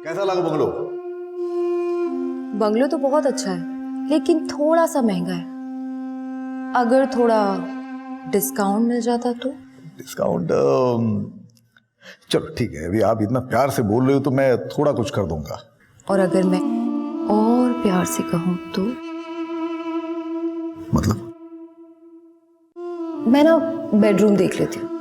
कैसा लगा bungalow? Bungalow तो बहुत अच्छा है, लेकिन थोड़ा सा महंगा है। अगर थोड़ा डिस्काउंट मिल जाता तो। डिस्काउंट चलो ठीक है, अभी आप इतना प्यार से बोल रहे हो तो मैं थोड़ा कुछ कर दूंगा। और अगर मैं और प्यार से कहूँ तो? मतलब? मैं ना बेडरूम देख लेती हूँ।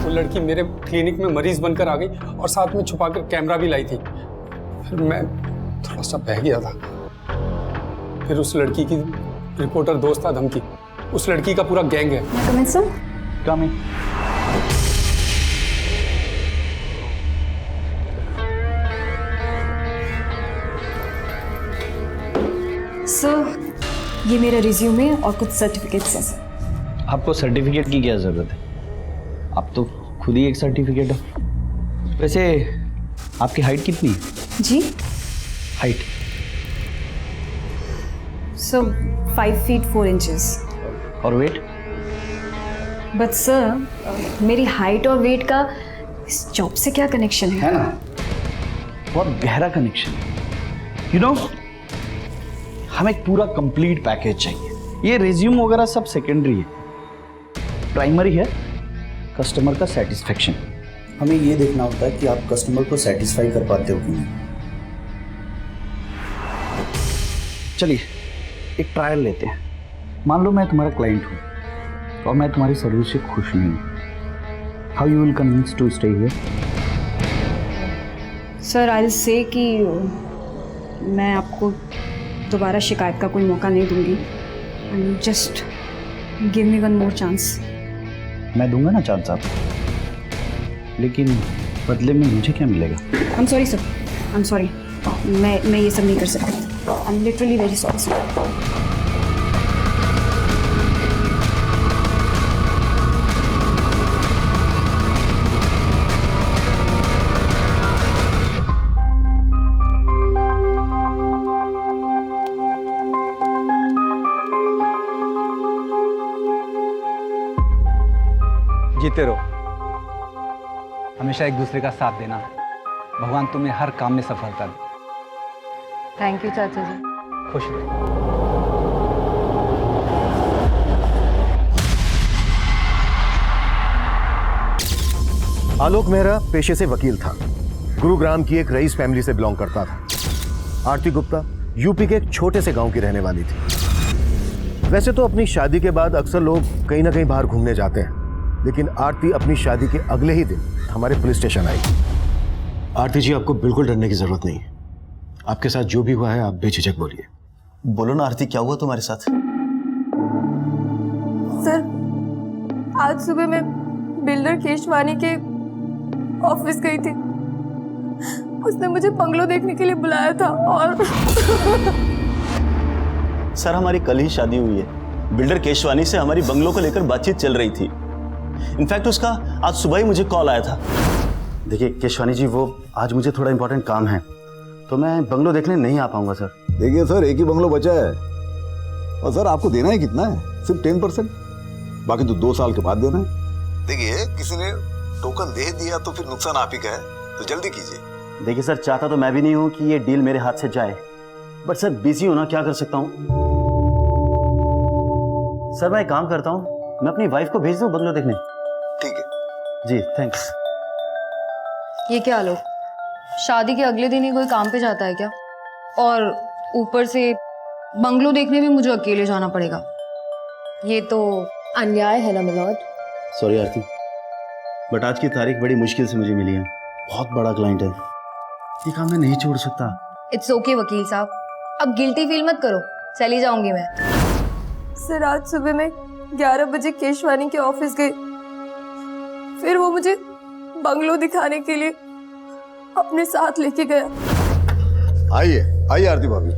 वो लड़की मेरे क्लिनिक में मरीज बनकर आ गई और साथ में छुपाकर कैमरा भी लाई थी। फिर मैं थोड़ा सा बह गया था। फिर उस लड़की की रिपोर्टर दोस्त था धमकी। उस लड़की का पूरा गैंग है। सर, ये मेरा रिज्यूमे और कुछ सर्टिफिकेट्स हैं सर। आपको सर्टिफिकेट की क्या ज़रूरत है? आप तो खुद ही एक सर्टिफिकेट हो। वैसे आपकी हाइट कितनी है? जी हाइट? Sir 5 feet 4 inches. और वेट? बट सर, मेरी हाइट और वेट का इस जॉब से क्या कनेक्शन है? ना, बहुत गहरा कनेक्शन है। यू नो, हमें एक पूरा कंप्लीट पैकेज चाहिए। ये रिज्यूम वगैरह सब सेकेंडरी है, प्राइमरी है कस्टमर का सेटिस्फेक्शन। हमें ये देखना होता है कि आप कस्टमर को सेटिस्फाई कर पाते हो कि नहीं। चलिए एक ट्रायल लेते हैं। मान लो मैं तुम्हारा क्लाइंट हूँ और मैं तुम्हारी सर्विस से खुश नहीं हूँ। How you will convince to stay here? Sir, I will say कि मैं आपको दोबारा शिकायत का कोई मौका नहीं दूंगी। And just give me one more chance. मैं दूंगा ना चांस आपको, लेकिन बदले में मुझे क्या मिलेगा? I am sorry sir, I am sorry. मैं ये सब नहीं कर सकती। I am literally very sorry sir. जीते रहो, हमेशा एक दूसरे का साथ देना। भगवान तुम्हें हर काम में सफलता दे। थैंक यू चाचा जी। खुश रहो। आलोक मेहरा पेशे से वकील था। गुरुग्राम की एक रईस फैमिली से बिलोंग करता था। आरती गुप्ता यूपी के एक छोटे से गांव की रहने वाली थी। वैसे तो अपनी शादी के बाद अक्सर लोग कहीं ना कहीं बाहर घूमने जाते हैं, लेकिन आरती अपनी शादी के अगले ही दिन हमारे पुलिस स्टेशन आई। आरती जी, आपको बिल्कुल डरने की जरूरत नहीं है। आपके साथ जो भी हुआ है आप बेझिझक बोलिए। बोलो ना आरती, क्या हुआ तुम्हारे साथ? सर, आज सुबह मैं बिल्डर केशवानी के ऑफिस गई थी। उसने मुझे बंगलो देखने के लिए बुलाया था और सर, हमारी कल ही शादी हुई है। बिल्डर केशवानी से हमारी बंगलो को लेकर बातचीत चल रही थी। इनफैक्ट उसका आज सुबह ही मुझे कॉल आया था। देखिए केशवानी जी, वो आज मुझे थोड़ा इंपॉर्टेंट काम है तो मैं बंगलो देखने नहीं आ पाऊंगा सर। देखिए सर, एक ही बंगलो बचा है और सर आपको देना ही कितना है? सिर्फ 10%। बाकी तो 2 साल के बाद देना है। देखिए, किसी ने टोकन दे दिया तो फिर नुकसान आप ही का है, तो जल्दी कीजिए। देखिए सर, चाहता तो मैं भी नहीं हूं कि ये डील मेरे हाथ से जाए, बट सर बिजी हूं ना, क्या कर सकता हूं। सर मैं एक काम करता हूं, मैं अपनी वाइफ को भेज दूं बंगलो देखने। ठीक है जी थैंक्स। ये क्या लोग शादी के अगले दिन ही कोई काम पे जाता है क्या? और ऊपर से बंगलो देखने भी मुझे अकेले जाना पड़ेगा। ये तो अन्याय है ना मिलॉर्ड। सॉरी आरती, बट आज की तारीख बड़ी मुश्किल से मुझे मिली है। बहुत बड़ा क्लाइंट है, ये काम मैं नहीं छोड़ सकता। इट्स ओके वकील साहब, अब गिल्टी फील मत करो, चली जाऊंगी मैं। सर, आज सुबह मैं 11 बजे केशवानी के ऑफिस गई। फिर वो मुझे बंगलो दिखाने के लिए अपने साथ लेके गया। आइए आइए आरती भाभी,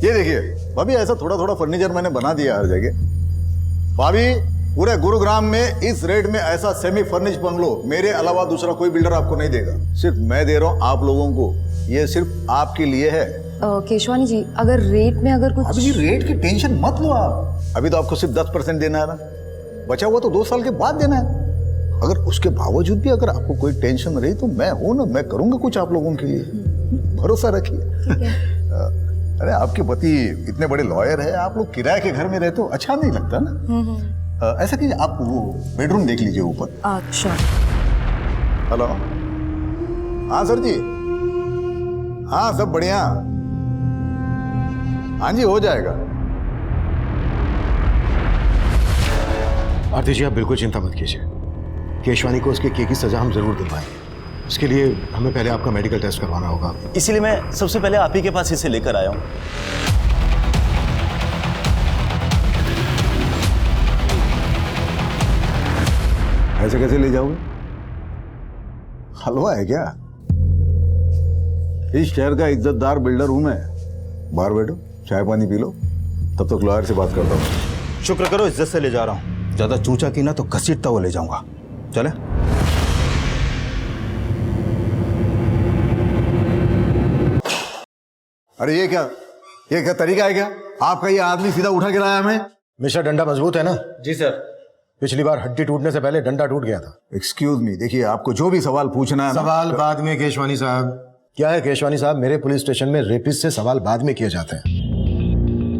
ये देखिए भाभी, ऐसा थोड़ा थोड़ा फर्नीचर मैंने बना दिया हर जगह। भाभी, पूरे गुरुग्राम में इस रेट में ऐसा सेमी फर्निश बंगलो मेरे अलावा दूसरा कोई बिल्डर आपको नहीं देगा। सिर्फ मैं दे रहा हूं आप लोगों को। ये सिर्फ आपके लिए है। केशवानी जी, अगर रेट में अगर कुछ अभी जी रेट की टेंशन मत लो आप। अभी तो आपको सिर्फ 10% देना है ना, बचा हुआ तो 2 साल के बाद देना है। अगर उसके बावजूद भी अगर आपको कोई टेंशन रही तो मैं हूं ना, मैं करूंगा कुछ आप लोगों के लिए, भरोसा रखिए। अरे आपके पति इतने बड़े लॉयर है, आप लोग किराए के घर में रहते हो, अच्छा नहीं लगता ना। ऐसा कीजिए, आप वो बेडरूम देख लीजिए ऊपर। अच्छा। हेलो, हाँ सर जी, हाँ सब बढ़िया, हाँ जी हो जाएगा। आरती जी आप बिल्कुल चिंता मत कीजिए, केशवानी को उसके केस की सजा हम जरूर दिलवाएंगे। उसके लिए हमें पहले आपका मेडिकल टेस्ट करवाना होगा। इसीलिए मैं सबसे पहले आप ही के पास इसे लेकर आया हूं। ऐसे कैसे ले जाओगे? हलवा है क्या? इस शहर का इज्जतदार बिल्डर हूं मैं। बाहर बैठो, चाय पानी पी लो, तब तक लॉयर से बात करता हूं। शुक्र करो इज्जत से ले जा रहा हूं, ज्यादा चूचा की ना तो घसीटता हुआ ले जाऊंगा। चले। अरे ये क्या तरीका है क्या आपका? ये आदमी सीधा उठा के लाया हमें। मिस्टर डंडा मजबूत है ना? जी सर। पिछली बार हड्डी टूटने से पहले डंडा टूट गया था। एक्सक्यूज मी, देखिए आपको जो भी सवाल पूछना है ना, सवाल बाद में केशवानी साहब। क्या है केशवानी साहब, मेरे पुलिस स्टेशन में रेपिस्ट से सवाल बाद में किए जाते हैं,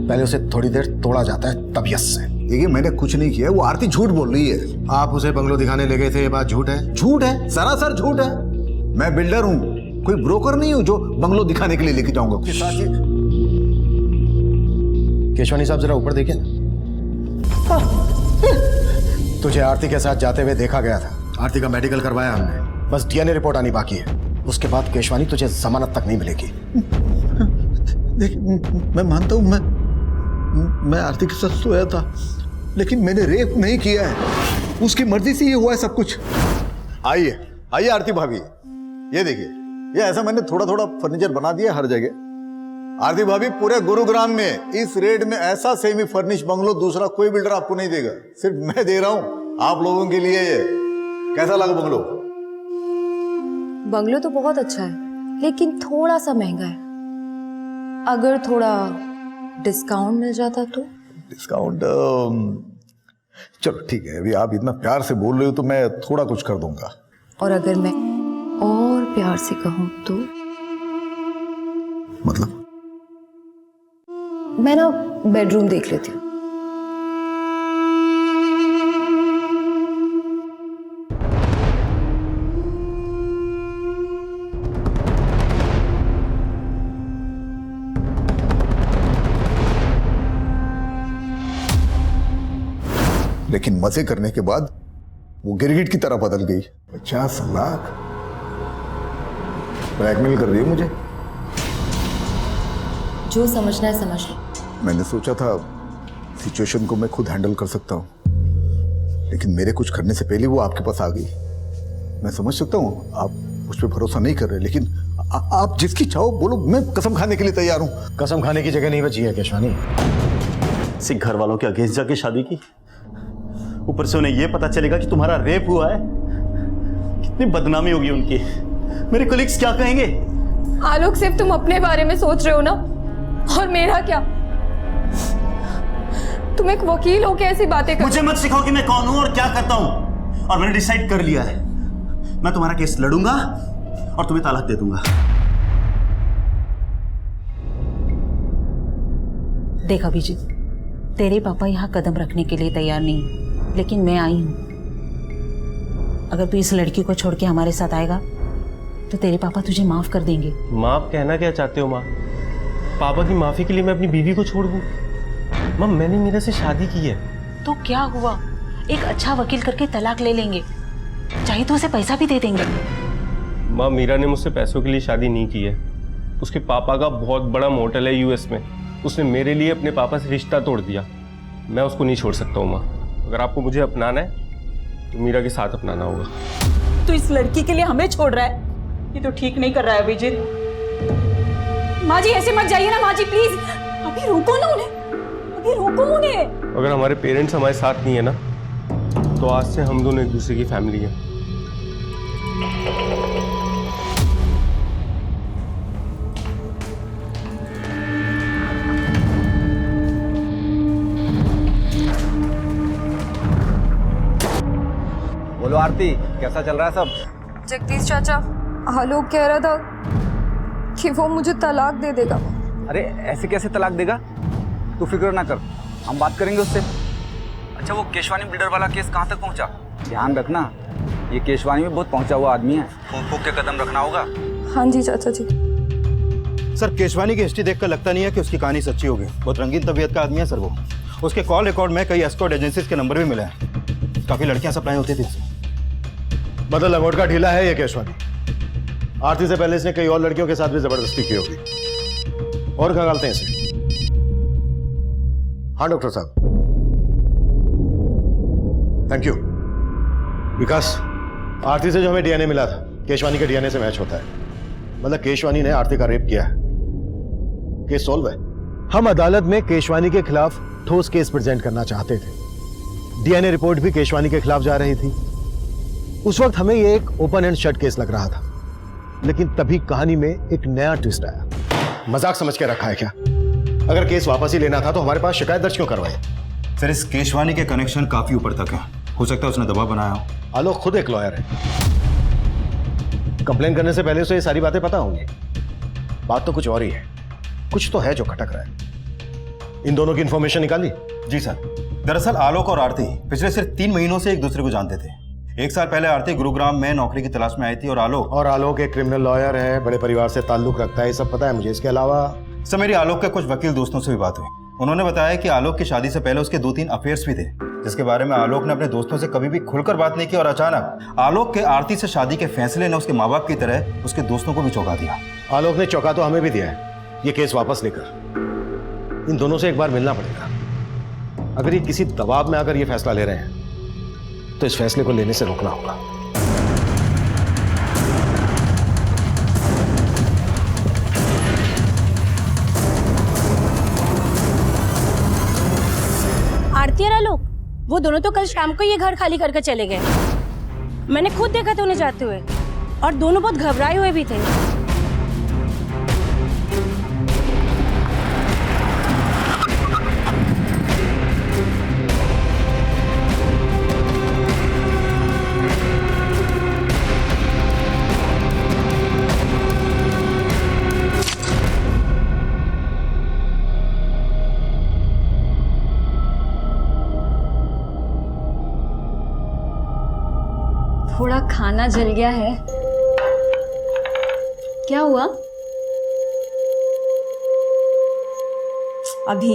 पहले उसे थोड़ी देर तोड़ा जाता है तबीयत से। देखिए मैंने कुछ नहीं किया, वो आरती झूठ बोल रही है। आप उसे बंगलो दिखाने ले गए थे, ये बात झूठ है? झूठ है, सरासर झूठ है। मैं बिल्डर हूं, कोई ब्रोकर नहीं हूं जो बंगलो दिखाने के लिए लेके जाऊंगा। उसके साथ ही केशवानी साहब जरा ऊपर देखिए ना। तुझे आरती के साथ जाते हुए देखा गया था। आरती का मेडिकल करवाया हमने, बस डीएनए रिपोर्ट आनी बाकी है। उसके बाद केशवानी तुझे जमानत तक नहीं मिलेगी। देखिए मैं मानता हूं, मैं आरती के साथ सोया था, लेकिन मैंने रेप नहीं किया है। उसकी मर्जी से ये हुआ है सब कुछ। आइए आइए आरती भाभी, ये देखिए, ये ऐसा मैंने थोड़ा थोड़ा फर्नीचर बना दिया हर जगह। आरती भाभी, पूरे गुरुग्राम में इस रेट में ऐसा सेमी फर्निश बंगलो दूसरा कोई बिल्डर आपको नहीं देगा, सिर्फ मैं दे रहा हूं आप लोगों के लिए। ये कैसा लगा बंगलो? बंगलो तो बहुत अच्छा है, लेकिन थोड़ा सा महंगा है। अगर थोड़ा डिस्काउंट मिल जाता तो? डिस्काउंट चलो ठीक है, अभी आप इतना प्यार से बोल रहे हो तो मैं थोड़ा कुछ कर दूंगा। और अगर मैं और प्यार से कहूं तो? मतलब? मैं ना बेडरूम देख लेती हूँ। लेकिन मजे करने के बाद वो गिरगिट की तरह बदल गई। 50 लाख ब्लैकमेल कर रही है मुझे। जो समझना है समझ लो। मैंने सोचा था सिचुएशन को मैं खुद हैंडल कर सकता हूँ, लेकिन मेरे कुछ करने से पहले वो आपके पास आ गई। मैं समझ सकता हूँ आप उस पर भरोसा नहीं कर रहे, लेकिन आप जिसकी चाहो बोलो, मैं कसम खाने के लिए तैयार हूँ। कसम खाने की जगह नहीं बची है केशवानी। सिख घर वालों के अगेंस्ट जाके शादी की, ऊपर से उन्हें यह पता चलेगा कि तुम्हारा रेप हुआ है। कितनी बदनामी होगी उनकी। मेरे कोलिग्स क्या कहेंगे? आलोक, सिर्फ तुम अपने बारे में सोच रहे हो ना, और मेरा क्या? तुम एक वकील हो के ऐसी बातें कर। मुझे मत सिखाओ कि मैं कौन हूं और क्या करता हूं। और मैंने डिसाइड कर लिया है, मैं तुम्हारा केस लड़ूंगा और तुम्हें तलाक दे दूंगा। देख अभिजीत, तेरे पापा यहाँ कदम रखने के लिए तैयार नहीं, लेकिन मैं आई हूँ। अगर तू इस लड़की को छोड़ के हमारे साथ आएगा तो तेरे पापा तुझे माफ कर देंगे। माँ, कहना क्या चाहते हो माँ? पापा की माफी के लिए मैं अपनी बीवी को छोड़ दूँ? माँ, मैंने मीरा से शादी की है। तो क्या हुआ, एक अच्छा वकील करके तलाक ले लेंगे, चाहे तो उसे पैसा भी दे देंगे। माँ, मीरा ने मुझसे पैसों के लिए शादी नहीं की है। उसके पापा का बहुत बड़ा मोटल है यूएस में, उसने मेरे लिए अपने पापा से रिश्ता तोड़ दिया। मैं उसको नहीं छोड़ सकता हूँ माँ। अगर आपको मुझे अपनाना है तो मीरा के साथ अपनाना होगा। तो इस लड़की के लिए हमें छोड़ रहा है, ये तो ठीक नहीं कर रहा है अभिजीत। माँ जी ऐसे मत जाइए ना माँ जी, प्लीज अभी रोको ना उन्हें, अभी रोको उन्हें। अगर हमारे पेरेंट्स हमारे साथ नहीं है ना, तो आज से हम दोनों एक दूसरे की फैमिली है। हेलो आरती, कैसा चल रहा है सब? जगदीश चाचा, आलोक कह रहा था कि वो मुझे तलाक दे देगा। अरे ऐसे कैसे तलाक देगा? तू फिक्र ना कर, हम बात करेंगे उससे। अच्छा, वो केशवानी बिल्डर वाला केस कहाँ तक पहुँचा? ध्यान रखना, ये केशवानी में बहुत पहुँचा हुआ आदमी है, फूंक फूंक के कदम रखना होगा। हाँ जी चाचा जी। सर, केशवानी की हिस्ट्री देखकर लगता नहीं है कि उसकी कहानी सच्ची होगी। बहुत रंगीन तबीयत का आदमी है सर वो। उसके कॉल रिकॉर्ड में कई एस्कॉर्ट एजेंसीज के नंबर भी मिले हैं। काफी लड़कियां सप्लाई होती थी इससे। मतलब लंगोट का ढीला है ये केशवानी। आरती से पहले इसने कई और लड़कियों के साथ भी जबरदस्ती की होगी। और खंगालते हैं इसे। हाँ डॉक्टर साहब, थैंक यू। विकास, आरती से जो हमें डीएनए मिला था केशवानी के डीएनए से मैच होता है। मतलब केशवानी ने आरती का रेप किया है। केस सॉल्व है। हम अदालत में केशवानी के खिलाफ ठोस केस प्रेजेंट करना चाहते थे। डीएनए रिपोर्ट भी केशवानी के खिलाफ जा रही थी। उस वक्त हमें यह एक ओपन एंड शट केस लग रहा था, लेकिन तभी कहानी में एक नया ट्विस्ट आया। मजाक समझ के रखा है क्या? अगर केस वापस ही लेना था तो हमारे पास शिकायत दर्ज क्यों करवाई? सर, इस केशवानी के कनेक्शन काफी ऊपर तक है। हो सकता है उसने दबाव बनाया हो। आलोक खुद एक लॉयर है। कंप्लेन करने से पहले उसे ये सारी बातें पता होंगी। बात तो कुछ और ही है। कुछ तो है जो खटक रहा है। इन दोनों की इंफॉर्मेशन निकाली? जी सर। दरअसल आलोक और आरती पिछले सिर्फ 3 महीनों से एक दूसरे को जानते थे। 1 साल पहले आरती गुरुग्राम में नौकरी की तलाश में आई थी और आलोक एक क्रिमिनल लॉयर है, बड़े परिवार से ताल्लुक रखता है। ये सब पता है मुझे। इसके अलावा सर, मेरी आलोक के कुछ वकील दोस्तों से भी बात हुई। उन्होंने बताया कि आलोक की शादी से पहले उसके 2-3 अफेयर्स भी थे, जिसके बारे में आलोक ने अपने दोस्तों से कभी भी खुलकर बात नहीं की। और अचानक आलोक के आरती से शादी के फैसले ने उसके माँ बाप की तरह उसके दोस्तों को भी चौंका दिया। आलोक ने चौंका तो हमें भी दिया है। ये केस वापस लेकर इन दोनों से एक बार मिलना पड़ेगा। अगर ये किसी दबाव में आकर ये फैसला ले रहे हैं तो इस फैसले को लेने से रोकना होगा। आरती और आलोक, वो दोनों तो कल शाम को ये घर खाली करके चले गए। मैंने खुद देखा था उन्हें जाते हुए, और दोनों बहुत घबराए हुए भी थे। थोड़ा खाना जल गया है। क्या हुआ? अभी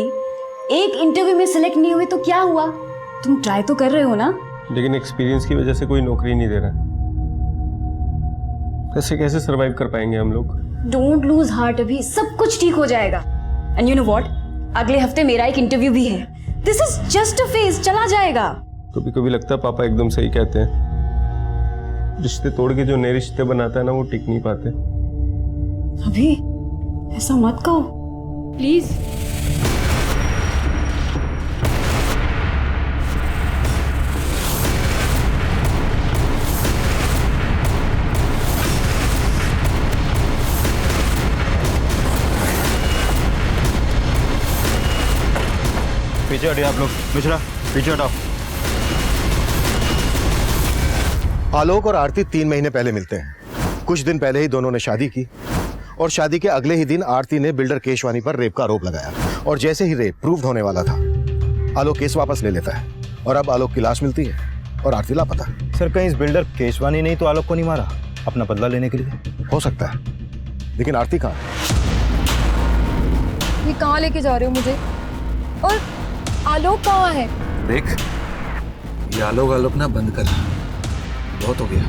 एक इंटरव्यू में सिलेक्ट नहीं हुए तो क्या हुआ? तुम ट्राई तो कर रहे हो ना? लेकिन एक्सपीरियंस की वजह से कोई नौकरी नहीं दे रहा। ऐसे कैसे सरवाइव कर पाएंगे हम लोग? डोंट लूज हार्ट, अभी सब कुछ ठीक हो जाएगा। एंड यू नो व्हाट, अगले हफ्ते मेरा एक इंटरव्यू भी है। This is just a phase, चला जाएगा। कभी कभी लगता है पापा एकदम सही कहते हैं। रिश्ते तोड़ के जो नए रिश्ते बनाता है ना, वो टिक नहीं पाते। अभी ऐसा मत कहो प्लीज। पीछे हटिए आप लोग। मिश्रा, पीछे हटाओ। आलोक और आरती 3 महीने पहले मिलते हैं। कुछ दिन पहले ही दोनों ने शादी की और शादी के अगले ही दिन आरती ने बिल्डर केशवानी पर रेप का आरोप लगाया। और जैसे ही रेप प्रूव होने वाला था, आलोक केस वापस ले लेता है और अब आलोक की लाश मिलती है और आरती लापता। सर, कहीं इस बिल्डर केशवानी नहीं तो आलोक को नहीं मारा अपना बदला लेने के लिए? हो सकता है, लेकिन आरती कहाँ है? ये कहाँ लेके जा रहे हो मुझे? और आलोक कहाँ है? देख, ये आलोक ना बंद कर। बहुत हो गया।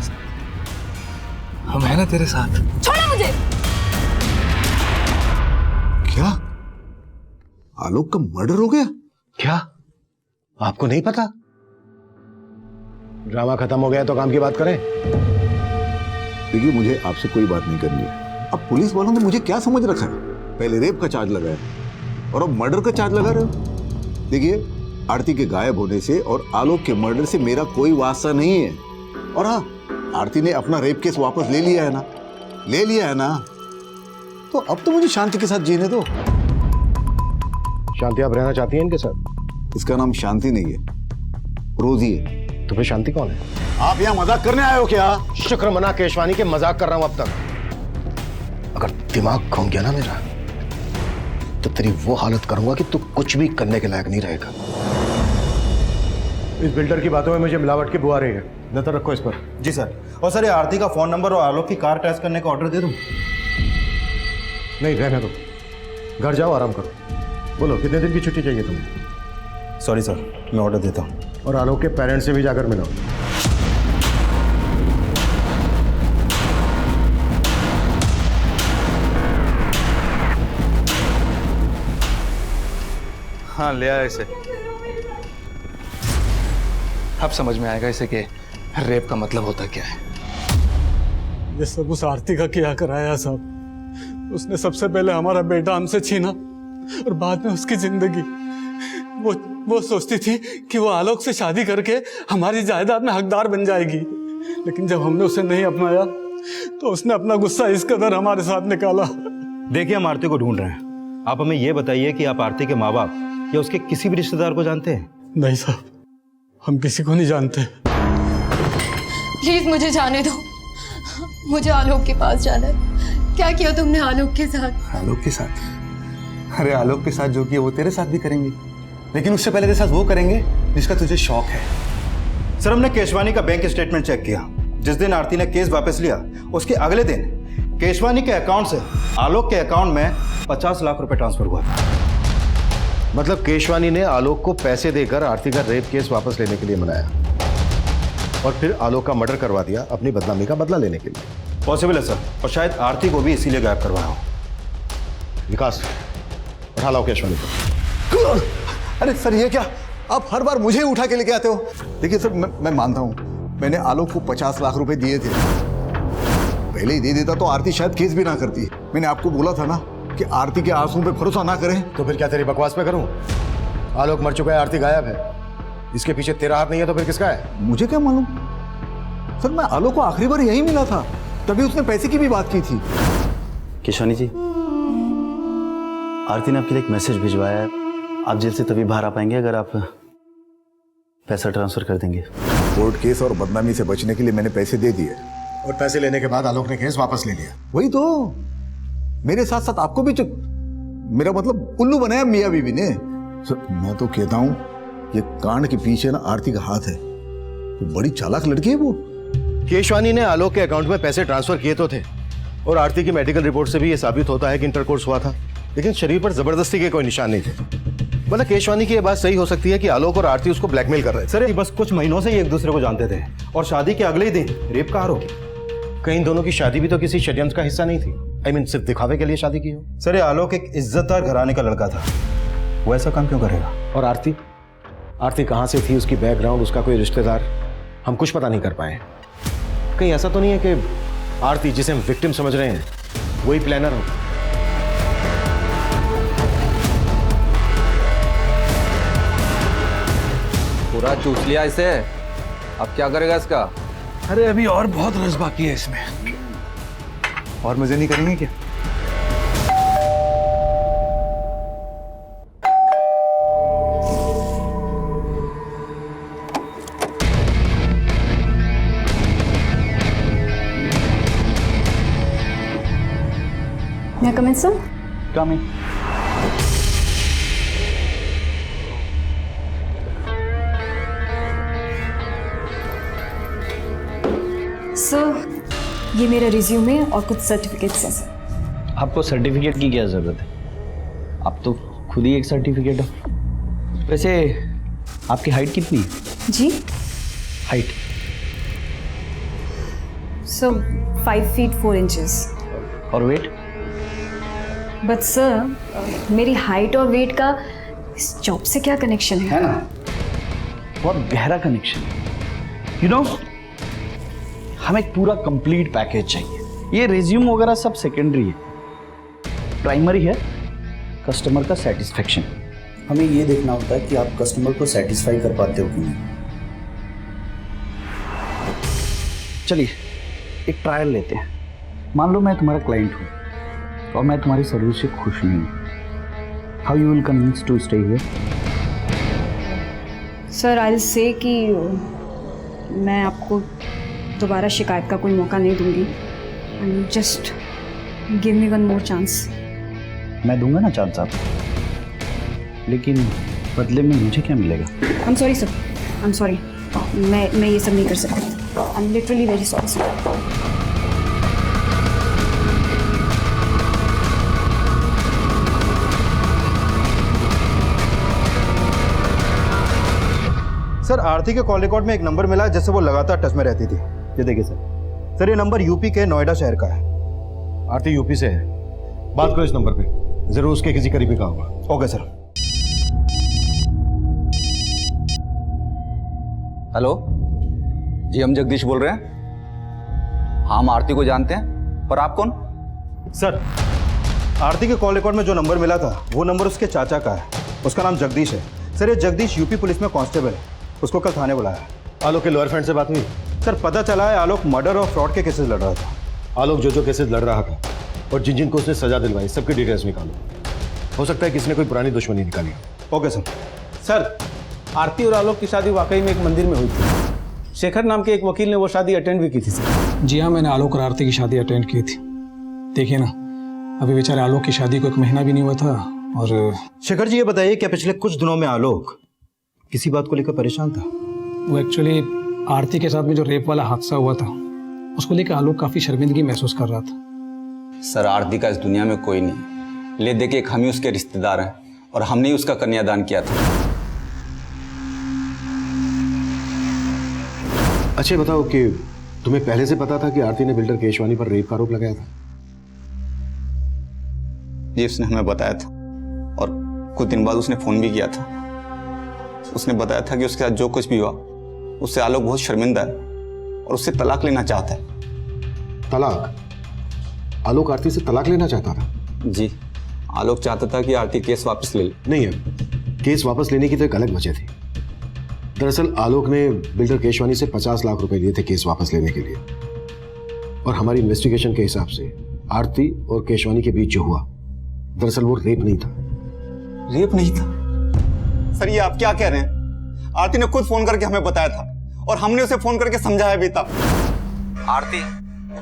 हम है ना तेरे साथ। छोड़ो मुझे। क्या आलोक का मर्डर हो गया? क्या आपको नहीं पता? ड्रामा खत्म हो गया तो काम की बात करें। देखिए, मुझे आपसे कोई बात नहीं करनी है। अब पुलिस वालों ने मुझे क्या समझ रखा है? पहले रेप का चार्ज लगाया और अब मर्डर का चार्ज लगा रहे हो। देखिए, आरती के गायब होने से और आलोक के मर्डर से मेरा कोई वास्ता नहीं है। और हाँ, आरती ने अपना रेप केस वापस ले लिया है ना? ले लिया है ना? तो अब तो मुझे शांति के साथ जीने दो। शांति आप रहना चाहती हैं इनके साथ? इसका नाम शांति नहीं है, रोजी है। तो फिर शांति कौन है? आप यहाँ मजाक करने आए हो क्या? शुक्र मना केशवानी के मजाक कर रहा हूं अब तक। अगर दिमाग घूम गया ना मेरा तो तेरी वो हालत करूंगा कि तू कुछ भी करने के लायक नहीं रहेगा। इस बिल्डर की बातों में मुझे मिलावट की बुआ रही है, नजर रखो इस पर। जी सर। और सर ये आरती का फोन नंबर और आलोक की कार टेस्ट करने का ऑर्डर दे दूं? नहीं रहने दो, घर जाओ आराम करो। बोलो कितने दिन की छुट्टी चाहिए तुम्हें? सॉरी सर, मैं ऑर्डर देता हूँ। और आलोक के पेरेंट्स से भी जाकर मिलो। हाँ ले आया इसे। अब समझ में आएगा इसे कि रेप का मतलब होता क्या है। ये सब उस आरती का किया कराया साहब। उसने सबसे पहले हमारा बेटा हमसे छीना और बाद में उसकी जिंदगी। वो सोचती थी कि वो आलोक से शादी करके हमारी जायदाद में हकदार बन जाएगी, लेकिन जब हमने उसे नहीं अपनाया तो उसने अपना गुस्सा इस कदर हमारे साथ निकाला। देखिए हम आरती को ढूंढ रहे हैं, आप हमें यह बताइए कि आप आरती के माँ बाप या उसके किसी भी रिश्तेदार को जानते हैं? नहीं साहब, हम किसी को नहीं जानते। प्लीज मुझे जाने दो, मुझे आलोक के पास जाना है। क्या किया तुमने आलोक के साथ? आलोक के साथ? अरे आलोक के साथ जो किया वो तेरे साथ भी करेंगे, लेकिन उससे पहले तेरे साथ वो करेंगे जिसका तुझे शौक है। सर हमने केशवानी का बैंक स्टेटमेंट चेक किया। जिस दिन आरती ने केस वापस लिया उसके अगले दिन केशवानी के अकाउंट से आलोक के अकाउंट में 50 लाख रुपए ट्रांसफर हुआ था। मतलब केशवानी ने आलोक को पैसे देकर आरती का रेप केस वापस लेने के लिए मनाया और फिर आलोक का मर्डर करवा दिया अपनी बदनामी का बदला लेने के लिए। पॉसिबल है सर, और शायद आरती को भी इसीलिए गायब करवाया हो। विकास उठा लाओ केशवानी को। अरे सर ये क्या, आप हर बार मुझे उठा के लेके आते हो? देखिए सर मैं मानता हूँ मैंने आलोक को 50 लाख रुपए दिए थे। पहले ही दे देता तो आरती शायद केस भी ना करती। मैंने आपको बोला था ना कि आरती के आंसुओं पे भरोसा ना करें। तो फिर क्या तेरी बकवास पे करूं? आलोक मर चुका है, आरती गायब है, इसके पीछे तेरा हाथ नहीं है तो फिर किसका है? मुझे क्या मालूम सर, मैं आलोक को आखिरी बार यही मिला था, तभी उसने पैसे की भी बात की थी। केशवानी जी, आरती ने आपके लिए एक मैसेज भिजवाया है। आप जेल से तभी बाहर आ पाएंगे अगर आप पैसा ट्रांसफर कर देंगे। कोर्ट केस और बदनामी से बचने के लिए मैंने पैसे दे दिए, और पैसे लेने के बाद आलोक ने केस वापस ले लिया। वही तो, मेरे साथ साथ आपको भी मेरा मतलब उल्लू बनाया मियां बीवी ने। सर मैं तो कहता हूं ये कांड के पीछे ना आरती का हाथ है। तो बड़ी चालाक लड़की है वो। केशवानी ने आलोक के अकाउंट में पैसे ट्रांसफर किए तो थे, और आरती की मेडिकल रिपोर्ट से भी ये साबित होता है कि इंटरकोर्स हुआ था, लेकिन शरीर पर जबरदस्ती के कोई निशान नहीं थे। मतलब केशवानी की ये बात सही हो सकती है कि आलोक और आरती उसको ब्लैकमेल कर रहे थे। सर ये बस कुछ महीनों से ही एक दूसरे को जानते थे, और शादी के अगले ही दिन रेप का आरोप। कहीं इन दोनों की शादी भी तो किसी षड्यंत्र का हिस्सा नहीं थी। I mean, सिर्फ दिखावे के लिए शादी की हो। सर ये आलोक एक इज्जतदार घराने का लड़का था, वो ऐसा काम क्यों करेगा? और आरती कहाँ से थी, उसकी बैकग्राउंड, उसका कोई रिश्तेदार, हम कुछ पता नहीं कर पाए। कहीं ऐसा तो नहीं है कि आरती जिसे हम विक्टिम समझ रहे हैं वही प्लानर हो? पूरा चूस लिया इसे, अब क्या करेगा इसका? अरे अभी और बहुत रस बाकी है इसमें। और मजे नहीं करेंगे क्या? May I come in, sir? Come in. Sir ये मेरा रिज्यूमे और कुछ सर्टिफिकेट्स हैं सर। आपको सर्टिफिकेट की क्या ज़रूरत है? आप तो खुद ही एक सर्टिफिकेट हो। वैसे आपकी हाइट कितनी है? जी हाइट? Sir 5 feet 4 inches। और वेट? बट सर मेरी हाइट और वेट का इस जॉब से क्या कनेक्शन है? ना, बहुत गहरा कनेक्शन। यू नो, हमें एक पूरा कंप्लीट पैकेज चाहिए। ये रिज्यूम वगैरह सब सेकेंडरी है, प्राइमरी है कस्टमर का सेटिस्फेक्शन। हमें ये देखना होता है कि आप कस्टमर को सेटिस्फाई कर पाते हो कि नहीं। चलिए एक ट्रायल लेते हैं। मान लो मैं तुम्हारा क्लाइंट हूँ और मैं तुम्हारी सर्विस से खुश नहीं हूँ। How you will convince to stay here? Sir I will say कि मैं आपको दोबारा शिकायत का कोई मौका नहीं दूंगी। And just give me one more chance. मैं दूंगा ना चांस आपको, लेकिन बदले में मुझे क्या मिलेगा? I am sorry sir, I am sorry. मैं ये सब नहीं कर सकती। I am literally very sorry sir. Sir Aarti के कॉल रिकॉर्ड में एक नंबर मिला जिससे वो लगातार टच में रहती थी। ये देखिए सर। सर ये नंबर यूपी के नोएडा शहर का है। आरती यूपी से है, बात करो इस नंबर पे, जरूर उसके किसी करीबी का होगा। Okay sir. हेलो जी, हम जगदीश बोल रहे हैं। हाँ, हम आरती को जानते हैं, पर आप कौन? सर आरती के कॉल रिकॉर्ड में जो नंबर मिला था वो नंबर उसके चाचा का है। उसका नाम जगदीश है। सर ये जगदीश यूपी पुलिस में कांस्टेबल है। उसको कल थाने बुलाया। आलोक के लॉयर फ्रेंड से बात हुई? सर पता चला है आलोक मर्डर और फ्रॉड के केसेस लड़ रहा था। आलोक जो केसेस लड़ रहा था और जिन जिन को उसने सजा दिलवाई, सबकी डिटेल्स निकालो। हो सकता है किसी ने कोई पुरानी दुश्मनी निकाली। Okay sir. सर आरती और आलोक की शादी वाकई में एक मंदिर में हुई थी। शेखर नाम के एक वकील ने वो शादी अटेंड भी की थी सर। जी हाँ, मैंने आलोक और आरती की शादी अटेंड की थी। देखिए ना, अभी बेचारे आलोक की शादी को 1 महीना भी नहीं हुआ था। और शेखर जी ये बताइए, क्या पिछले कुछ दिनों में आलोक किसी बात को लेकर परेशान था? वो एक्चुअली आरती के साथ में जो रेप वाला हादसा हुआ था, उसको लेकर आलोक काफी शर्मिंदगी महसूस कर रहा था। सर आरती का इस दुनिया में कोई नहीं, ले दे के एक हम ही उसके रिश्तेदार हैं और हमने ही उसका कन्यादान किया था। अच्छा बताओ कि तुम्हें पहले से पता था कि आरती ने बिल्डर केशवानी पर रेप का आरोप लगाया था? जी उसने हमें बताया था और कुछ दिन बाद उसने फोन भी किया था। उसने बताया था कि उसके साथ जो कुछ भी हुआ उससे आलोक बहुत शर्मिंदा है और उससे तलाक लेना चाहता है। तलाक? आलोक आरती से तलाक लेना चाहता था? जी, आलोक चाहता था कि आरती केस वापस ले ले। नहीं है, केस वापस लेने की तो एक अलग वजह थी। दरअसल आलोक ने बिल्डर केशवानी से 50 लाख रुपए लिए थे केस वापस लेने के लिए। और हमारी इन्वेस्टिगेशन के हिसाब से आरती और केशवानी के बीच जो हुआ, दरअसल वो रेप नहीं था। रेप नहीं था? सर ये आप क्या कह रहे हैं? आरती ने खुद फोन करके हमें बताया था और हमने उसे फोन करके समझाया भी था। आरती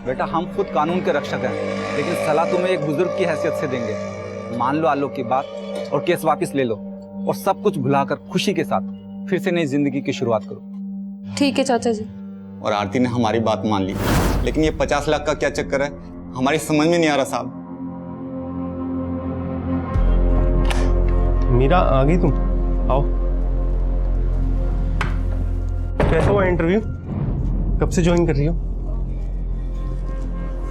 बेटा, हम खुद कानून के रक्षक हैं, लेकिन सलाह तुम्हें एक बुजुर्ग की हैसियत से देंगे। मान लो आलोक की बात और केस वापस ले लो और सब कुछ भुलाकर खुशी के साथ फिर से नई जिंदगी की शुरुआत करो। ठीक है चाचा जी। और आरती ने हमारी बात मान ली, लेकिन ये 50 लाख का क्या चक्कर है, हमारी समझ में नहीं आ रहा साहब। मीरा आ गई तुम? आओ। कैसा हुआ इंटरव्यू? कब से ज्वाइन कर रही हो?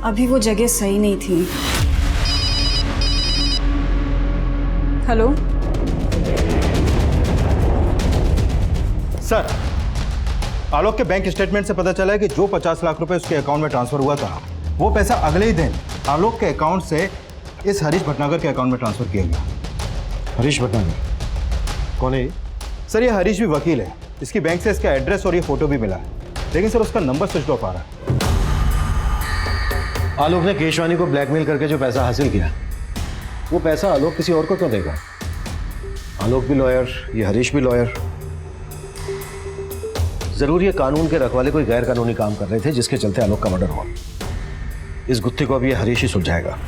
अभी वो जगह सही नहीं थी। हेलो सर, आलोक के बैंक स्टेटमेंट से पता चला है कि जो 50 लाख रुपए उसके अकाउंट में ट्रांसफर हुआ था, वो पैसा अगले ही दिन आलोक के अकाउंट से इस हरीश भटनागर के अकाउंट में ट्रांसफर किया गया। हरीश भटनागर कौन है? सर ये हरीश भी वकील है। इसकी बैंक से इसका एड्रेस और ये फोटो भी मिला है, लेकिन सर उसका नंबर स्विच ऑफ आ रहा है। आलोक ने केशवानी को ब्लैकमेल करके जो पैसा हासिल किया, वो पैसा आलोक किसी और को क्यों देगा? आलोक भी लॉयर, ये हरीश भी लॉयर। जरूर ये कानून के रखवाले कोई गैर कानूनी काम कर रहे थे जिसके चलते आलोक का मर्डर हुआ। इस गुत्थी को अब ये हरीश ही सुलझाएगा।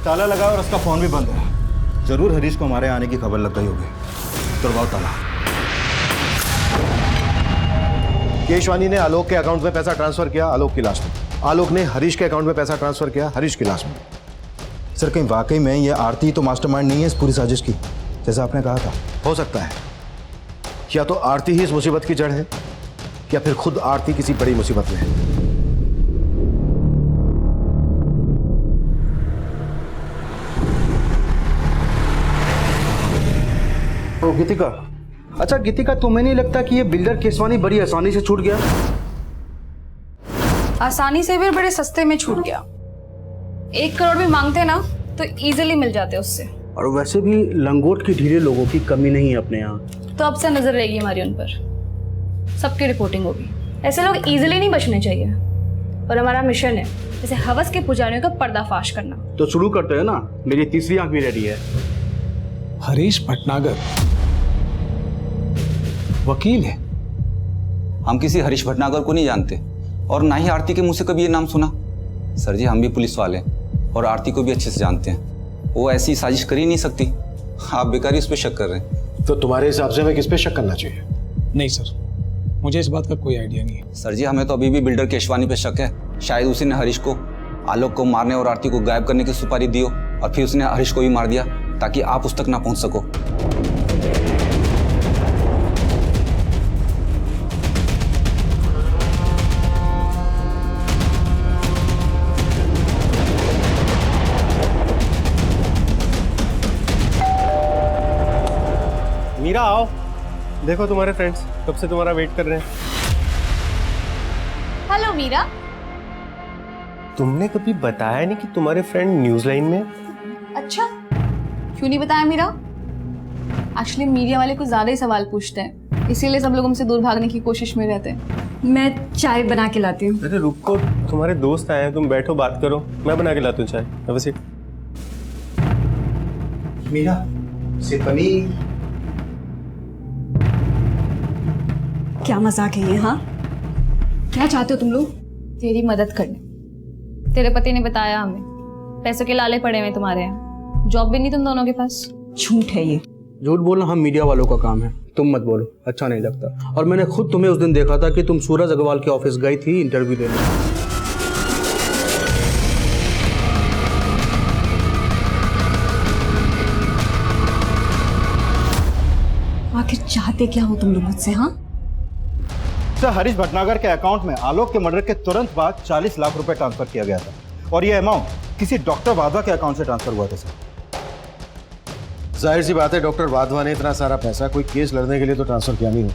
ताला लगा और उसका फोन भी बंद है। जरूर हरीश को हमारे आने की खबर लग गई होगी। तुड़वाओ ताला। केशवानी ने आलोक के अकाउंट में पैसा ट्रांसफर किया आलोक की लाश में। आलोक ने हरीश के अकाउंट में पैसा ट्रांसफर किया हरीश की लाश में। सर कहीं वाकई में ये आरती तो मास्टरमाइंड नहीं है इस पूरी साजिश की, जैसा आपने कहा था? हो सकता है, या तो आरती ही इस मुसीबत की जड़ है, या फिर खुद आरती किसी बड़ी मुसीबत में है। ओ गीतिका, अच्छा गीतिका, तुम्हें नहीं लगता कि ये बिल्डर केशवानी बड़ी आसानी से छूट गया? आसानी से भी बड़े सस्ते में छूट गया। 1 करोड़ भी मांगते ना तो इजीली मिल जाते उससे। और वैसे भी लंगोट के ढीले लोगों की कमी नहीं है अपने यहाँ। तो अब से नजर रहेगी हमारी उन पर, सबकी रिपोर्टिंग होगी। ऐसे लोग इजीली नहीं बचने चाहिए और हमारा मिशन है जैसे हवस के पुजारियों का पर्दाफाश करना। तो शुरू करते हैं ना, मेरी तीसरी आंख भी रेडी है। हरीश भटनागर वकील है? हम किसी हरीश भटनागर को नहीं जानते और ना ही आरती के मुंह से कभी ये नाम सुना। सर जी, हम भी पुलिस वाले हैं और आरती को भी अच्छे से जानते हैं। वो ऐसी साजिश कर ही नहीं सकती। आप बेकार ही उस पर शक कर रहे हैं। तो तुम्हारे हिसाब से हमें किस पे शक करना चाहिए? नहीं सर, मुझे इस बात का कोई आइडिया नहीं है। सर जी, हमें तो अभी भी बिल्डर केशवानी पे शक है। शायद उसी ने हरीश को आलोक को मारने और आरती को गायब करने की सुपारी दी हो और फिर उसने हरीश को भी मार दिया ताकि आप उस तक ना पहुंच सको। मीरा आओ, देखो तुम्हारे फ्रेंड्स कब से तुम्हारा वेट कर रहे हैं। हेलो मीरा। तुमने कभी बताया नहीं कि तुम्हारे फ्रेंड न्यूज़ लाइन में? अच्छा, क्यों नहीं बताया मीरा? एक्चुअली मीडिया वाले कुछ ज्यादा ही सवाल पूछते हैं, इसीलिए सब लोग हमसे दूर भागने की कोशिश में रहते हैं। मैं चाय बना के लाती हूँ। अरे रुको, तुम्हारे दोस्त आए हैं, तुम बैठो बात करो, मैं बना के लाता हूँ चाय। अब सीट। मीरा से पनीर। क्या मजाक है ये? हाँ, क्या चाहते हो तुम लोग? तेरी मदद करने। तेरे पति ने बताया हमें पैसों के लाले पड़े हुए तुम्हारे यहाँ, जॉब भी नहीं तुम दोनों के पास। झूठ है ये। झूठ बोलना हम मीडिया वालों का काम है, तुम मत बोलो, अच्छा नहीं लगता। और मैंने खुद तुम्हें उस दिन देखा था कि तुम सूरज अग्रवाल के ऑफिस गई थी इंटरव्यू देने। आखिर चाहते क्या हो तुम लोग मुझसे? हाँ सर, हरीश भटनागर के अकाउंट में आलोक के मर्डर के तुरंत बाद 40 लाख रुपए ट्रांसफर किया गया था और ये अमाउंट किसी डॉक्टर वाधवा के अकाउंट से ट्रांसफर हुआ था सर। जाहिर सी बात है, डॉक्टर वाधवा ने इतना सारा पैसा कोई केस लड़ने के लिए तो ट्रांसफर किया नहीं हो।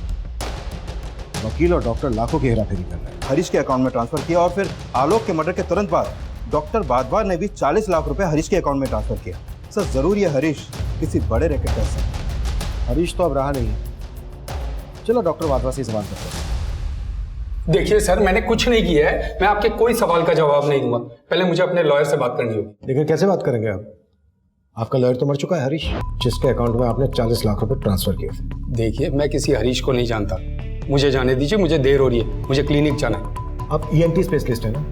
वकील और डॉक्टर लाखों की हेराफेरी कर रहे हैं। हरीश के अकाउंट में ट्रांसफर किया और फिर आलोक के मर्डर के तुरंत बाद डॉक्टर वाधवा ने भी 40 लाख रुपए हरीश के अकाउंट में ट्रांसफर किया। सर, जरूर ये हरीश किसी बड़े रैकेट का हिस्सा है। हरीश तो अब रहा नहीं। चलो डॉक्टर वाधवा से सवाल करते हैं। देखिए सर, मैंने कुछ नहीं किया है, मैं आपके कोई सवाल का जवाब नहीं दूंगा। पहले मुझे अपने लॉयर से बात करनी होगी। लेकिन कैसे बात करेंगे आप? आपका लॉयर तो मर चुका है हरीश, जिसके अकाउंट में आपने 40 लाख रुपए ट्रांसफर किए थे। देखिए, मैं किसी हरीश को नहीं जानता, मुझे जाने दीजिए, मुझे देर हो रही है, मुझे क्लिनिक जाना है। आप ENT स्पेशलिस्ट है ना,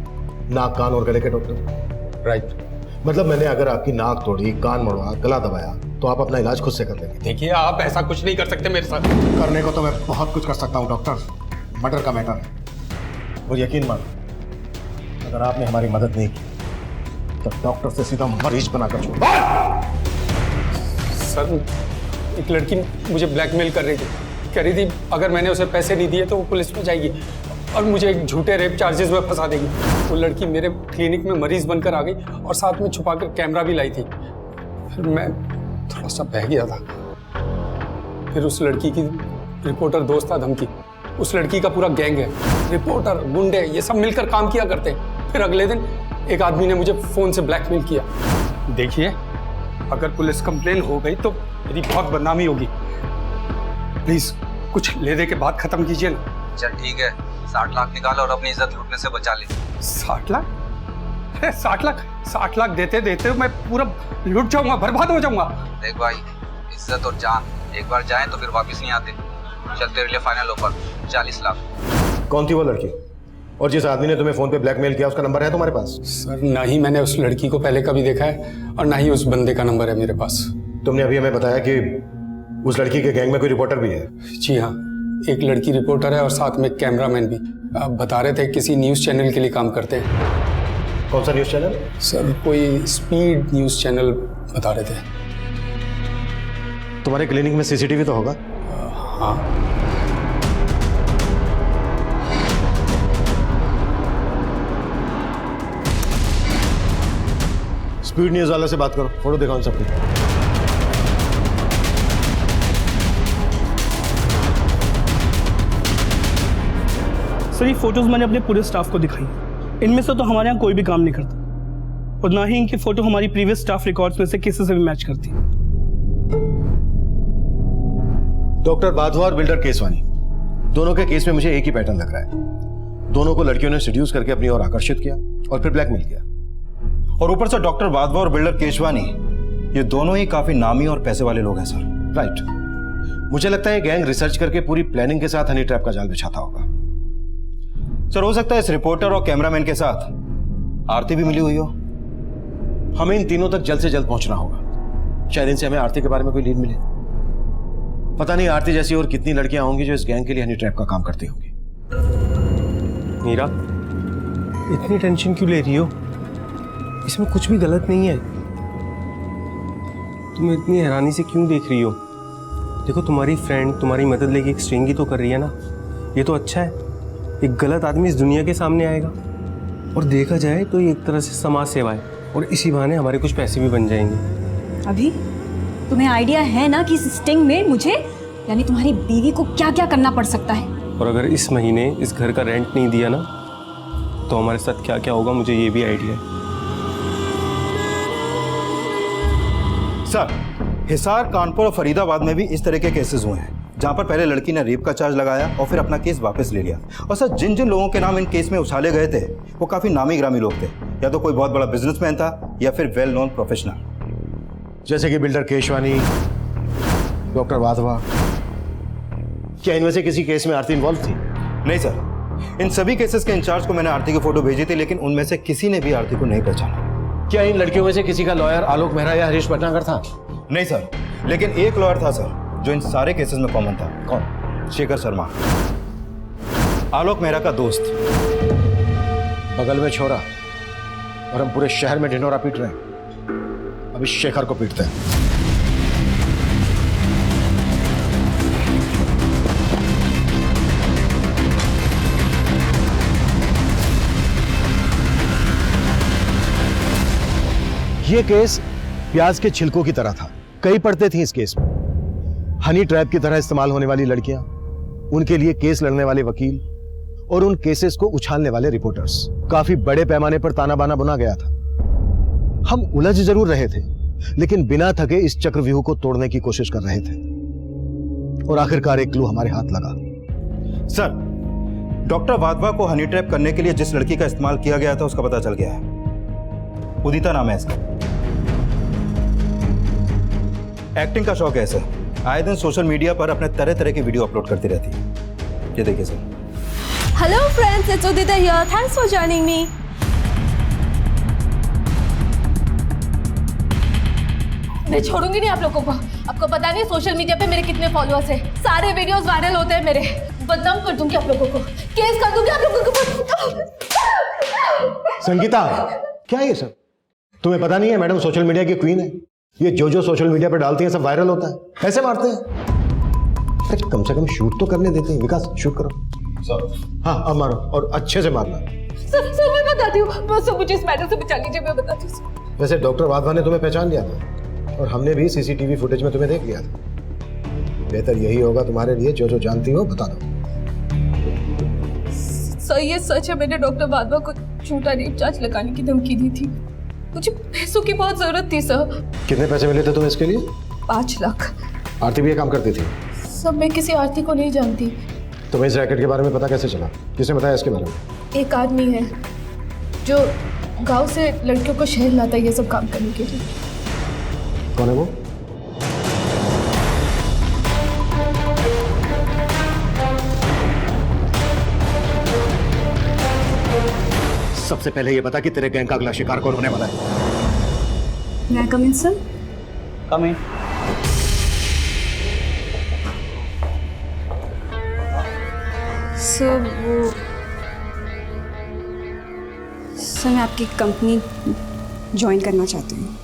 नाक कान और गले के डॉक्टर? राइट। मतलब मैंने अगर आपकी नाक तोड़ी, कान मोड़ा, गला दबाया तो आप अपना इलाज खुद से कर लेंगे? देखिए, आप ऐसा कुछ नहीं कर सकते मेरे साथ। करने को तो मैं बहुत कुछ कर सकता हूँ डॉक्टर, मर्डर का मैटर है। और यकीन मानो, अगर आपने हमारी मदद नहीं की तो डॉक्टर से सीधा मरीज बनाकर छोड़। सर, एक लड़की मुझे ब्लैकमेल कर रही थी, कह रही थी अगर मैंने उसे पैसे नहीं दिए तो वो पुलिस में जाएगी और मुझे एक झूठे रेप चार्जेस में फंसा देगी। वो लड़की मेरे क्लिनिक में मरीज बनकर आ गई और साथ में छुपाकर कैमरा भी लाई थी। फिर मैं थोड़ा सा बह गया था। फिर उस लड़की की रिपोर्टर दोस्त था धमकी, उस लड़की का पूरा गैंग है, रिपोर्टर, गुंडे, ये सब मिलकर काम किया करते हैं। फिर अगले दिन एक आदमी ने मुझे फोन से ब्लैकमेल किया। देखिए, अगर पुलिस कंप्लेन हो गई तो मेरी बहुत बदनामी होगी। प्लीज कुछ ले दे के बात खत्म कीजिए ना। चल ठीक है, 60 लाख निकाल और अपनी इज्जत लूटने से बचा ले। 60 लाख? 60 लाख देते देते मैं पूरा लुट जाऊंगा, बर्बाद हो जाऊंगा। देख भाई, इज्जत और जान एक बार जाए तो फिर वापस नहीं आते। चल, तेरे लिए फाइनल ऑफर 40 लाख। कौन थी वो लड़की? और जिस आदमी ने तुम्हें फोन पे ब्लैकमेल किया उसका नंबर है तुम्हारे पास? सर, ना ही मैंने उस लड़की को पहले कभी देखा है और ना ही उस बंदे का नंबर है मेरे पास। तुमने अभी हमें बताया कि उस लड़की के गैंग में कोई रिपोर्टर भी है? जी हाँ, एक लड़की रिपोर्टर है और साथ में कैमरामैन भी। आप बता रहे थे किसी न्यूज़ चैनल के लिए काम करते हैं। कौन सा न्यूज़ चैनल? सर, कोई स्पीड न्यूज़ चैनल बता रहे थे। तुम्हारे क्लिनिक में CCTV तो होगा? हाँ। स्पीड न्यूज़ वाला से बात करो, फोटो दिखाओ उन सबकी। सर, ये फोटोज मैंने अपने पूरे स्टाफ को दिखाई। इनमें से तो हमारे यहाँ कोई भी काम नहीं करता और ना ही इनकी फोटो हमारी प्रीवियस स्टाफ रिकॉर्ड्स में से किसी से भी मैच करती है। डॉक्टर वाधवा और बिल्डर केसवानी, दोनों के केस में मुझे एक ही पैटर्न लग रहा है। दोनों को लड़कियों ने सेड्यूस करके अपनी ओर आकर्षित किया और फिर ब्लैकमेल किया। और ऊपर से डॉक्टर वाधवा और बिल्डर केशवानी, ये दोनों ही काफी नामी और पैसे वाले लोग हैं सर। राइट। मुझे लगता है गैंग रिसर्च करके पूरी प्लानिंग के साथ हनी ट्रैप का जाल बिछाता होगा। सर हो सकता है इस रिपोर्टर और कैमरामैन के साथ आरती भी मिली हुई हो। हमें इन तीनों तक जल्द से जल्द पहुंचना होगा। शायद इनसे हमें आरती के बारे में कोई लीड मिले। पता नहीं आरती जैसी और कितनी लड़कियां होंगी जो इस गैंग के लिए हनी ट्रैप का काम करती होंगी। मीरा, इतनी टेंशन क्यों ले रही हो? इसमें कुछ भी गलत नहीं है। तुम इतनी हैरानी से क्यों देख रही हो? देखो, तुम्हारी फ्रेंड तुम्हारी मदद लेके एक स्ट्रिंगी तो कर रही है ना, ये तो अच्छा है। एक गलत आदमी इस दुनिया के सामने आएगा और देखा जाए तो ये एक तरह से समाज सेवा है और इसी बहाने हमारे कुछ पैसे भी बन जाएंगे। अभी तुम्हें आइडिया है ना कि इस स्टिंग में मुझे यानी तुम्हारी बीवी को क्या क्या करना पड़ सकता है? और अगर इस महीने इस घर का रेंट नहीं दिया ना तो हमारे साथ क्या क्या होगा, मुझे ये भी आइडिया है। सर, हिसार, कानपुर और फरीदाबाद में भी इस तरह के केसेस हुए हैं जहां पर पहले लड़की ने रेप का चार्ज लगाया और फिर अपना केस वापस ले लिया। और सर, जिन जिन लोगों के नाम इन केस में उछाले गए थे वो काफी नामी ग्रामी लोग थे, या तो कोई बहुत बड़ा बिजनेसमैन था या फिर वेल नोन प्रोफेशनल, जैसे कि बिल्डर केशवानी, डॉक्टर वाधवा। क्या इनमें से किसी केस में आरती इन्वॉल्व थी? नहीं सर, इन सभी केसेस के इंचार्ज को मैंने आरती की फोटो भेजी थी, लेकिन उनमें से किसी ने भी आरती को नहीं पहचाना। क्या इन लड़कियों में से किसी का लॉयर आलोक मेहरा या हरीश भटनागर था? नहीं सर, लेकिन एक लॉयर था सर जो इन सारे केसेस में कॉमन था। कौन? शेखर शर्मा, आलोक मेहरा का दोस्त। बगल में छोरा और हम पूरे शहर में ढिंढोरा पीट रहे हैं। अभी शेखर को पीटते हैं। ये केस प्याज के छिलकों की तरह था। कई परतें थी इस केस में। हनी ट्रैप की तरह इस्तेमाल होने वाली लड़कियां, उनके लिए केस लड़ने वाले वकील और उन केसेस को उछालने वाले रिपोर्टर्स। काफी बड़े पैमाने पर ताना बाना बुना गया था। हम उलझ जरूर रहे थे, लेकिन बिना थके इस चक्रव्यूह को तोड़ने की कोशिश कर रहे थे और आखिरकार एक क्लू हमारे हाथ लगा। सर, डॉक्टर वाधवा को हनी ट्रैप करने के लिए जिस लड़की का इस्तेमाल किया गया था उसका पता चल गया है। उदिता नाम है इसका। एक्टिंग का शौक है इसे। आए दिन सोशल मीडिया पर अपने तरह तरह की वीडियो अपलोड करती रहती है। ये देखिए sir. Hello friends, it's Udita here. Thanks for joining me. मैं छोड़ूंगी नहीं आप लोगों को। आपको पता नहीं सोशल मीडिया पे मेरे कितने फॉलोअर्स हैं। सारे वीडियोस वायरल होते हैं मेरे। बदनाम कर दूंगी आप लोगों को, केस कर दूंगी आप लोगों को। संगीता, क्या है ये सब? तुम्हें पता नहीं है मैडम सोशल मीडिया की क्वीन है। ये जो सोशल मीडिया पर डालती है सब वायरल होता है। पैसे मारते हैं। कम से कम शूट तो करने देते हैं। विकास, शूट करो। सर। हाँ, अब मारो और अच्छे से मारना। सर मैं बताती हूँ, बस मुझे इस मैटर से बचा लीजिए, मैं बताती हूँ। वैसे डॉक्टर वाधवा ने तुम्हें पहचान लिया था और हमने भी सीसीटीवी फुटेज में तुम्हें देख लिया था। बेहतर यही होगा तुम्हारे लिए, जो जानती हो बता दो। सर, ये सच है, मैंने डॉक्टर वाधवा को झूठा रेप चार्ज लगाने की धमकी दी थी। मुझे पैसों की बहुत जरूरत थी सर। कितने पैसे मिले थे तुम्हें इसके लिए? 5 लाख। आरती भी ये काम करती थी? सब, मैं किसी आरती को नहीं जानती। तुम्हें इस रैकेट के बारे में पता कैसे चला? किसने बताया इसके बारे में? एक आदमी है जो गांव से लड़कियों को शहर लाता है ये सब काम करने के लिए। कौन है वो? सबसे पहले ये बता कि तेरे गैंग का अगला शिकार कौन होने वाला है? मैं कम इन सर? कम इन। सर मैं आपकी कंपनी ज्वाइन करना चाहती हूँ।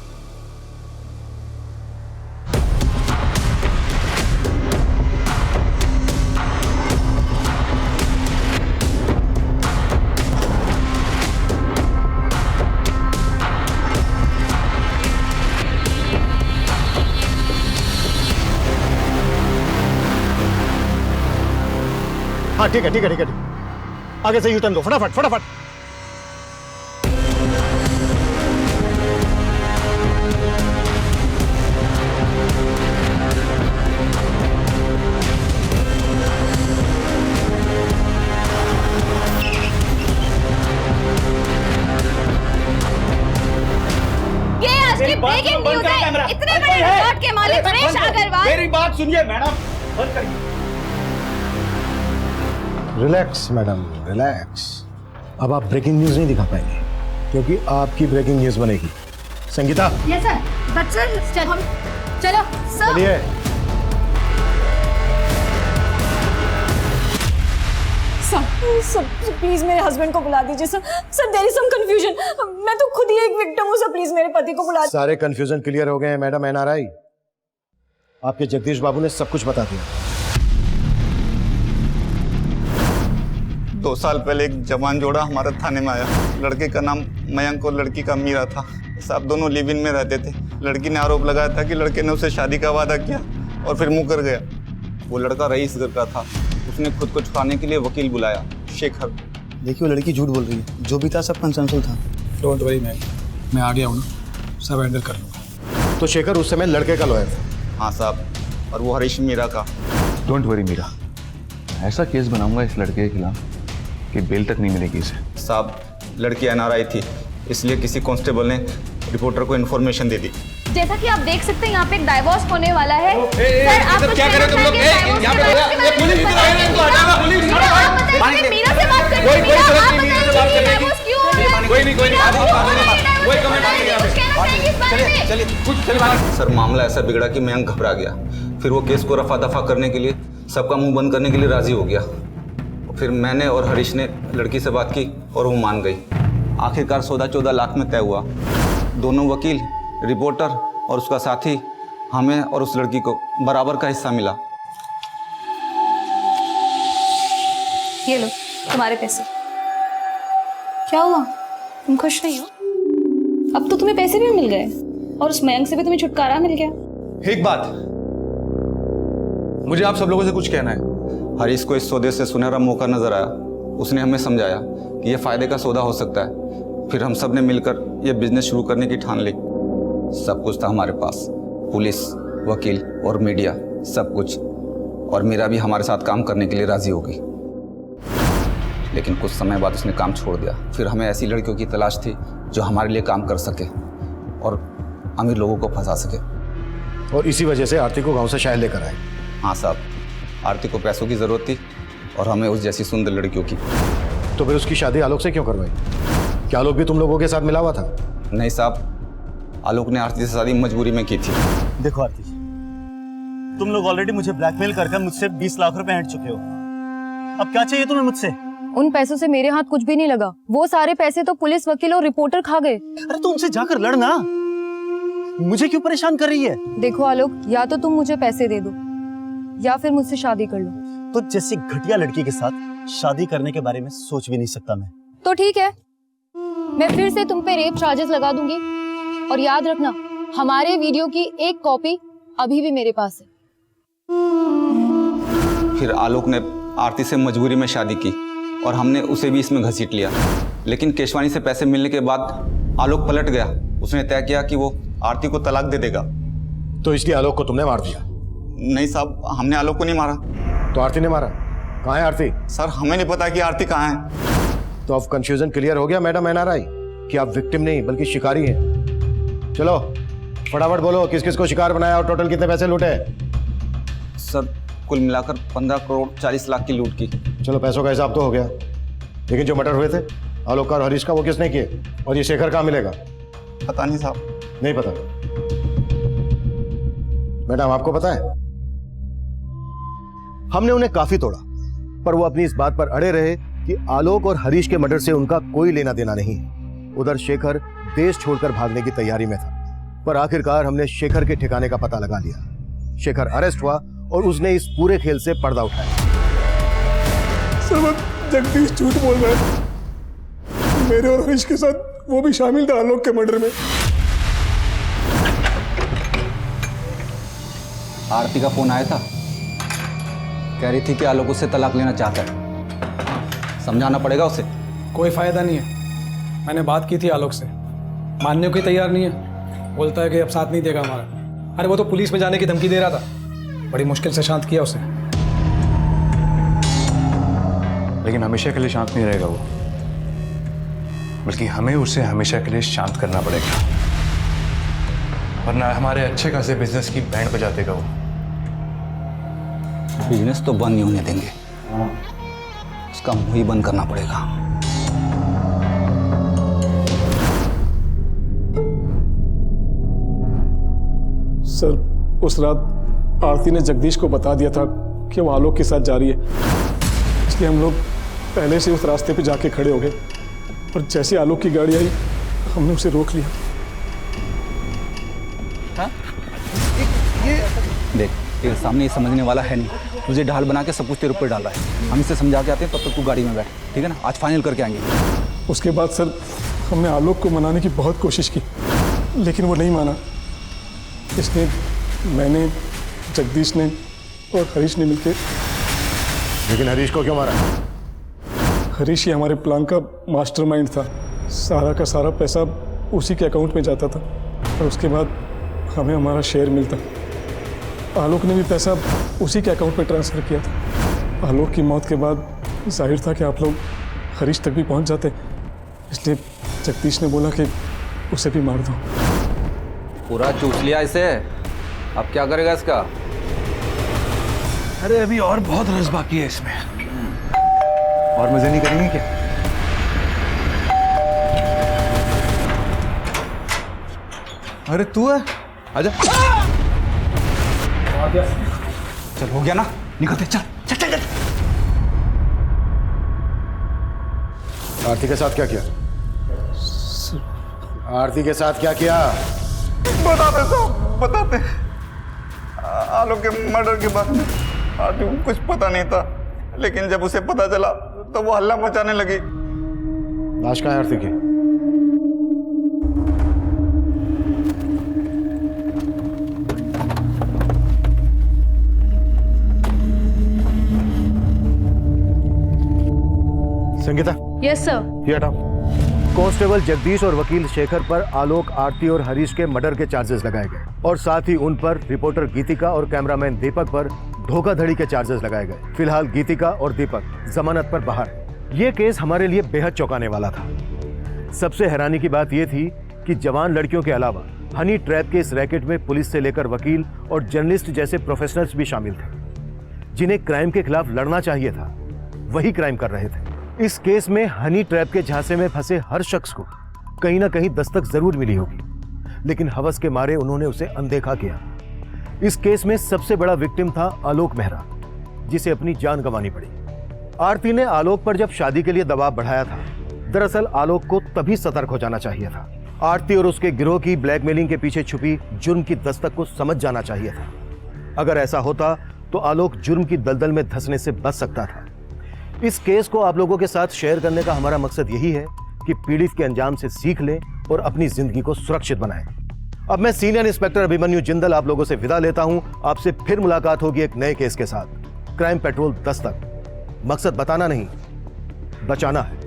हाँ ठीक है। आगे से यू टर्न दो, फटाफट। मेरी बात सुनो, बंद करो कैमरा। इतने बड़े रिकॉर्ड के मालिक सुरेश अग्रवाल। मेरी बात सुनिए मैडम, बंद करिए। Relax madam, relax. अब आप ब्रेकिंग न्यूज नहीं दिखा पाएंगे क्योंकि आपकी ब्रेकिंग न्यूज बनेगी। Sangeeta, yes sir, but sir चलो सर। चलिए। सर प्लीज मेरे हस्बैंड को बुला दीजिए sir. Sir there is some confusion, मैं तो खुद ही एक विक्टिम हूँ सर, प्लीज मेरे पति को बुला। सारे कंफ्यूजन क्लियर हो गए हैं मैडम एनआरआई। आपके जगदीश बाबू ने सब कुछ बता दिया। 2 साल पहले एक जवान जोड़ा हमारे थाने में आया। लड़के का नाम मयंक और लड़की का मीरा था। साहब दोनों लिव इन में रहते थे। लड़की ने आरोप लगाया था कि लड़के ने उसे शादी का वादा किया और फिर मुंह कर गया। वो लड़का रईस घर का था। उसने खुद को छुड़ाने के लिए वकील बुलाया, शेखर। देखिए वो लड़की झूठ बोल रही है, जो भी था सब कंसेंसुअल था। डोंट वरी मैम, मैं आ गया हूँ ना, सब हैंडल कर लूँगा। तो शेखर उस समय लड़के का लॉयर था? हाँ साहब, और वो हरीश मीरा का। डोंट वरी मीरा, ऐसा केस बनाऊंगा इस लड़के के खिलाफ कि बेल तक नहीं मिलेगी इसे। साहब लड़की एनआरआई थी, इसलिए किसी कांस्टेबल ने रिपोर्टर को इन्फॉर्मेशन दे दी। जैसा कि आप देख सकते हैं यहाँ पे एक डाइवोर्स होने वाला है। सर आप क्या कर रहे हो तुम लोग? यहाँ पे पुलिस इधर आ रही है, इनको हटाना पुलिस। मीरा से बात करनी है। कोई जरूरत नहीं मीरा से बात करने की। कोई नहीं कोई कमेंट नहीं। चलिए कुछ सर मामला ऐसा बिगड़ा कि मयंक घबरा गया। फिर वो केस को रफा दफा करने के लिए, सबका मुंह बंद करने के लिए राजी हो गया। फिर मैंने और हरीश ने लड़की से बात की और वो मान गई। आखिरकार सौदा 14 लाख में तय हुआ। दोनों वकील, रिपोर्टर और उसका साथी, हमें और उस लड़की को बराबर का हिस्सा मिला। ये लो तुम्हारे पैसे। क्या हुआ, तुम खुश नहीं हो? अब तो तुम्हें पैसे भी मिल गए और उस मयंक से भी तुम्हें छुटकारा मिल गया। एक बात, मुझे आप सब लोगों से कुछ कहना है। हरीश को इस सौदे से सुनहरा मौका नजर आया। उसने हमें समझाया कि यह फायदे का सौदा हो सकता है। फिर हम सब ने मिलकर यह बिजनेस शुरू करने की ठान ली। सब कुछ था हमारे पास, पुलिस, वकील और मीडिया, सब कुछ। और मीरा भी हमारे साथ काम करने के लिए राजी हो गई। लेकिन कुछ समय बाद उसने काम छोड़ दिया। फिर हमें ऐसी लड़कियों की तलाश थी जो हमारे लिए काम कर सके और अमीर लोगों को फंसा सके। और इसी वजह से आरती को गांव से शहर लेकर आए। हाँ साहब, आरती को पैसों की जरूरत थी और हमें उस जैसी सुंदर लड़कियों की। तो फिर उसकी शादी आलोक से क्यों करवाई? क्या आलोक भी तुम लोगों के साथ मिला हुआ था? नहीं साहब, आलोक ने आरती से शादी मजबूरी में की थी। देखो आरती, तुम लोग ऑलरेडी मुझे ब्लैकमेल कर मुझसे 20 लाख रुपए ऐंठ चुके हो। अब क्या चाहिए तुम्हें मुझसे? उन पैसों से मेरे हाथ कुछ भी नहीं लगा। वो सारे पैसे तो पुलिस, वकील और रिपोर्टर खा गए। अरे तो उनसे जाकर लड़ना, मुझे क्यों परेशान कर रही है? देखो आलोक, या तो तुम मुझे पैसे दे दो या फिर मुझसे शादी कर लो। तो जैसी घटिया लड़की के साथ शादी करने के बारे में सोच भी नहीं सकता मैं। तो ठीक है, मैं फिर से तुम पे रेप चार्जेस लगा दूंगी। और याद रखना, हमारे वीडियो की एक कॉपी अभी भी मेरे पास है। फिर आलोक ने आरती से मजबूरी में शादी की और हमने उसे भी इसमें घसीट लिया। लेकिन केशवानी से पैसे मिलने के बाद आलोक पलट गया। उसने तय किया कि वो आरती को तलाक दे देगा। तो इसलिए आलोक को तुमने मार दिया? नहीं साहब, हमने आलोक को नहीं मारा। तो आरती ने मारा? कहाँ है आरती? सर हमें नहीं पता कि आरती कहाँ है। तो अब कंफ्यूजन क्लियर हो गया मैडम एनआरआई कि आप विक्टिम नहीं बल्कि शिकारी हैं। चलो फटाफट बोलो, किस किस को शिकार बनाया और टोटल कितने पैसे लूटे? सर कुल मिलाकर 15 करोड़ 40 लाख की लूट की। चलो पैसों का हिसाब तो हो गया, लेकिन जो मर्डर हुए थे आलोक और हरीश का, वो किसने किए? और ये शेखर कहाँ मिलेगा? पता नहीं साहब। नहीं पता? मैडम आपको पता है? हमने उन्हें काफी तोड़ा, पर वो अपनी इस बात पर अड़े रहे कि आलोक और हरीश के मर्डर से उनका कोई लेना देना नहीं है। उधर शेखर देश छोड़कर भागने की तैयारी में था, पर आखिरकार हमने शेखर के ठिकाने का पता लगा लिया। शेखर अरेस्ट हुआ और उसने इस पूरे खेल से पर्दा उठाया। सर जगदीश झूठ बोल रहा है। मेरे और हरीश के साथ वो भी शामिल था आलोक के मर्डर में। आरती का फोन आया था, कह रही थी कि आलोक उससे तलाक लेना चाहता है। समझाना पड़ेगा उसे। कोई फायदा नहीं है। मैंने बात की थी आलोक से, मानने को ही तैयार नहीं है। बोलता है कि अब साथ नहीं देगा हमारा। अरे वो तो पुलिस में जाने की धमकी दे रहा था। बड़ी मुश्किल से शांत किया उसे। लेकिन हमेशा के लिए शांत नहीं रहेगा वो, बल्कि हमें उसे हमेशा के लिए शांत करना पड़ेगा। वरना हमारे अच्छे खासे बिजनेस की बैंड बजा देगा वो। बिजनेस तो बंद नहीं होने देंगे, उसका मुंह ही बंद करना पड़ेगा। सर उस रात आरती ने जगदीश को बता दिया था कि वो आलोक के साथ जा रही है, इसलिए हम लोग पहले से उस रास्ते पे जाके खड़े हो गए और जैसे आलोक की गाड़ी आई हमने उसे रोक लिया। देख तेरे सामने ये समझने वाला है नहीं, तुझे ढाल बना के सब कुछ तेरे ऊपर डाल रहा है। हम इसे समझा के आते हैं, तब तक तू गाड़ी में बैठ, ठीक है ना? आज फाइनल करके आएंगे। उसके बाद सर हमने आलोक को मनाने की बहुत कोशिश की, लेकिन वो नहीं माना। इसलिए मैंने, जगदीश ने और हरीश ने मिलकर। लेकिन हरीश को क्यों मारा? हरीश ही हमारे प्लान का मास्टरमाइंड था। सारा का सारा पैसा उसी के अकाउंट में जाता था और उसके बाद हमें हमारा शेयर मिलता। आलोक ने भी पैसा उसी के अकाउंट में ट्रांसफ़र किया था। आलोक की मौत के बाद जाहिर था कि आप लोग हरीश तक भी पहुंच जाते, इसलिए जगदीश ने बोला कि उसे भी मार दो। पूरा चूस लिया इसे, अब क्या करेगा इसका? अरे अभी और बहुत रस बाकी है इसमें। और मजे नहीं करेंगे क्या? अरे तू है, आजा। चल हो गया ना, निकलते, चल चल चल चल। आरती के साथ क्या किया? आरती के साथ क्या किया? बताते साहब, बताते। आलोक के मर्डर के बाद आरती को कुछ पता नहीं था, लेकिन जब उसे पता चला तो वो हल्ला मचाने लगी। लाश कहाँ है आरती की? संगीता। Yes sir. ये हटाओ। कांस्टेबल जगदीश और वकील शेखर पर आलोक, आरती और हरीश के मर्डर के चार्जेस लगाए गए और साथ ही उन पर रिपोर्टर गीतिका और कैमरामैन दीपक पर धोखाधड़ी के चार्जेस लगाए गए। फिलहाल गीतिका और दीपक जमानत पर बाहर है। ये केस हमारे लिए बेहद चौंकाने वाला था। सबसे हैरानी की बात यह थी कि जवान लड़कियों के अलावा हनी ट्रैप के इस रैकेट में पुलिस से लेकर वकील और जर्नलिस्ट जैसे प्रोफेशनल्स भी शामिल थे, जिन्हें क्राइम के खिलाफ लड़ना चाहिए था, वही क्राइम कर रहे थे। इस केस में हनी ट्रैप के झांसे में फंसे हर शख्स को कहीं ना कहीं दस्तक जरूर मिली होगी, लेकिन हवस के मारे उन्होंने उसे अनदेखा किया। इस केस में सबसे बड़ा विक्टिम था आलोक मेहरा, जिसे अपनी जान गंवानी पड़ी। आरती ने आलोक पर जब शादी के लिए दबाव बढ़ाया था, दरअसल आलोक को तभी सतर्क हो जाना चाहिए था। आरती और उसके गिरोह की ब्लैकमेलिंग के पीछे छुपी जुर्म की दस्तक को समझ जाना चाहिए था। अगर ऐसा होता तो आलोक जुर्म की दलदल में धंसने से बच सकता था। इस केस को आप लोगों के साथ शेयर करने का हमारा मकसद यही है कि पीड़ित के अंजाम से सीख लें और अपनी जिंदगी को सुरक्षित बनाएं। अब मैं सीनियर इंस्पेक्टर अभिमन्यु जिंदल आप लोगों से विदा लेता हूं। आपसे फिर मुलाकात होगी एक नए केस के साथ। क्राइम पेट्रोल दस्तक, मकसद बताना नहीं, बचाना है।